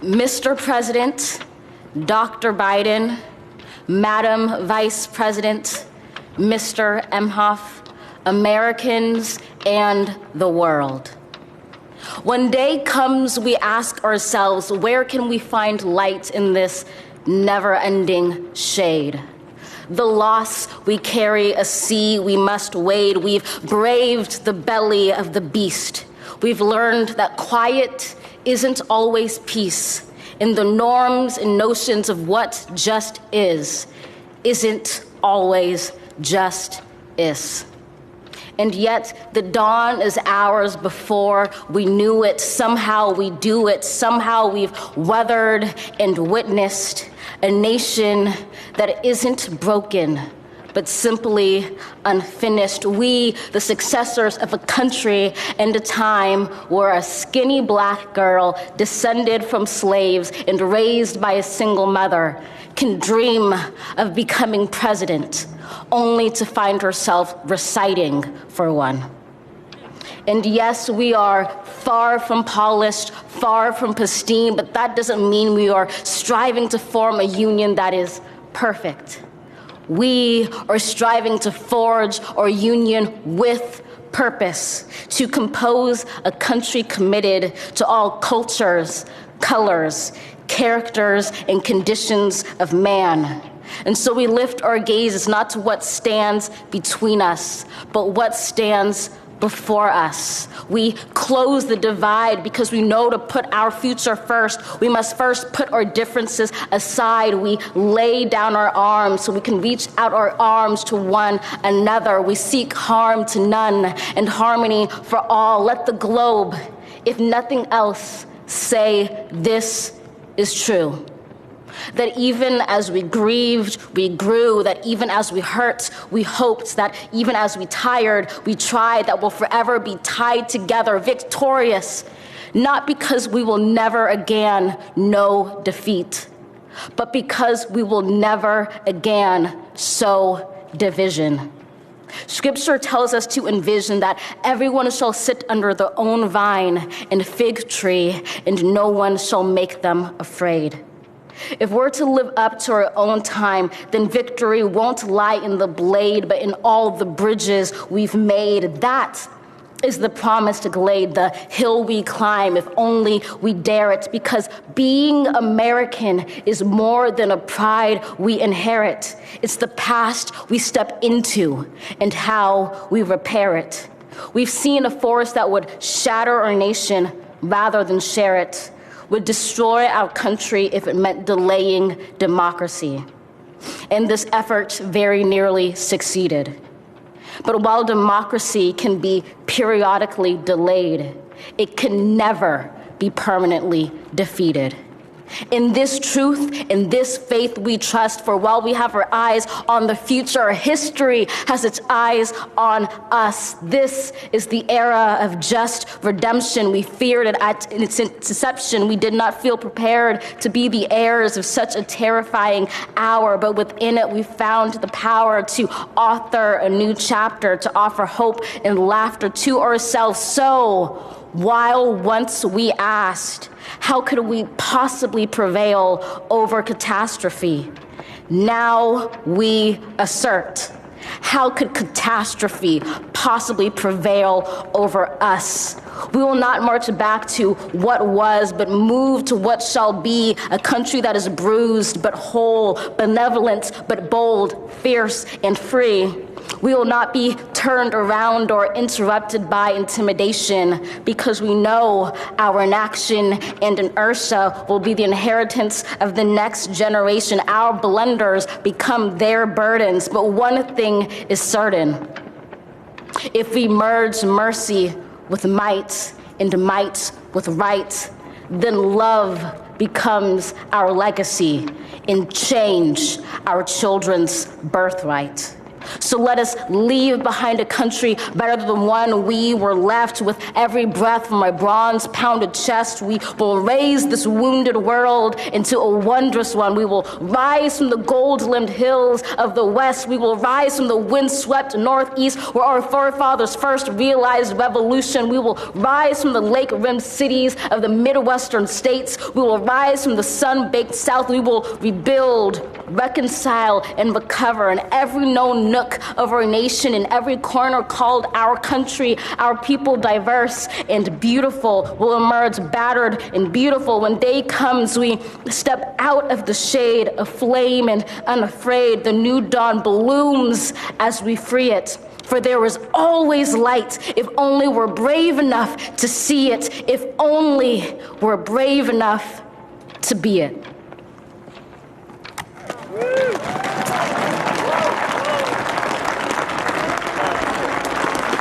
Mr. President, Dr. Biden, Madam Vice President, Mr. Emhoff, Americans, and the world. When day comes, we ask ourselves, where can we find light in this never-ending shade? The loss we carry, a sea we must wade. We've braved the belly of the beast. We've learned that quiet isn't always peace, and the norms and notions of what just isn't always just is. And yet the dawn is ours before we knew it. Somehow we do it. Somehow we've weathered and witnessed a nation that isn't broken, but simply unfinished. We, the successors of a country and a time where a skinny black girl descended from slaves and raised by a single mother can dream of becoming president, only to find herself reciting for one. And yes, we are far from polished, far from pristine, but that doesn't mean we are striving to form a union that is perfect. We are striving to forge our union with purpose, to compose a country committed to all cultures, colors, characters, and conditions of man. And so we lift our gazes not to what stands between us, but what stands before us. We close the divide because we know to put our future first, we must first put our differences aside. We lay down our arms so we can reach out our arms to one another. We seek harm to none and harmony for all. Let the globe, if nothing else, say this is true. That even as we grieved, we grew, that even as we hurt, we hoped, that even as we tired, we tried, that we'll forever be tied together, victorious, not because we will never again know defeat, but because we will never again sow division. Scripture tells us to envision that everyone shall sit under their own vine and fig tree, and no one shall make them afraid. If we're to live up to our own time, then victory won't lie in the blade, but in all the bridges we've made. That is the promised glade, the hill we climb, if only we dare it, because being American is more than a pride we inherit. It's the past we step into and how we repair it. We've seen a force that would shatter our nation rather than share it, would destroy our country if it meant delaying democracy. And this effort very nearly succeeded. But while democracy can be periodically delayed, it can never be permanently defeated. In this truth, in this faith we trust, for while we have our eyes on the future, history has its eyes on us. This is the era of just redemption. We feared it at its inception. We did not feel prepared to be the heirs of such a terrifying hour, but within it we found the power to author a new chapter, to offer hope and laughter to ourselves. So, while once we asked, how could we possibly prevail over catastrophe? Now we assert, how could catastrophe possibly prevail over us? We will not march back to what was, but move to what shall be, a country that is bruised but whole, benevolent but bold, fierce and free. We will not be turned around or interrupted by intimidation, because we know our inaction and inertia will be the inheritance of the next generation. Our blunders become their burdens. But one thing is certain: if we merge mercy with might and might with right, then love becomes our legacy and change our children's birthright. So let us leave behind a country better than the one we were left. With every breath from my bronze-pounded chest, we will raise this wounded world into a wondrous one. We will rise from the gold-limbed hills of the West. We will rise from the windswept Northeast, where our forefathers first realized revolution. We will rise from the lake-rimmed cities of the Midwestern states. We will rise from the sun-baked South. We will rebuild, reconcile, and recover in every known nook of our nation, in every corner called our country. Our people, diverse and beautiful, will emerge battered and beautiful. When day comes, we step out of the shade, aflame and unafraid. The new dawn blooms as we free it. For there is always light, if only we're brave enough to see it, if only we're brave enough to be it.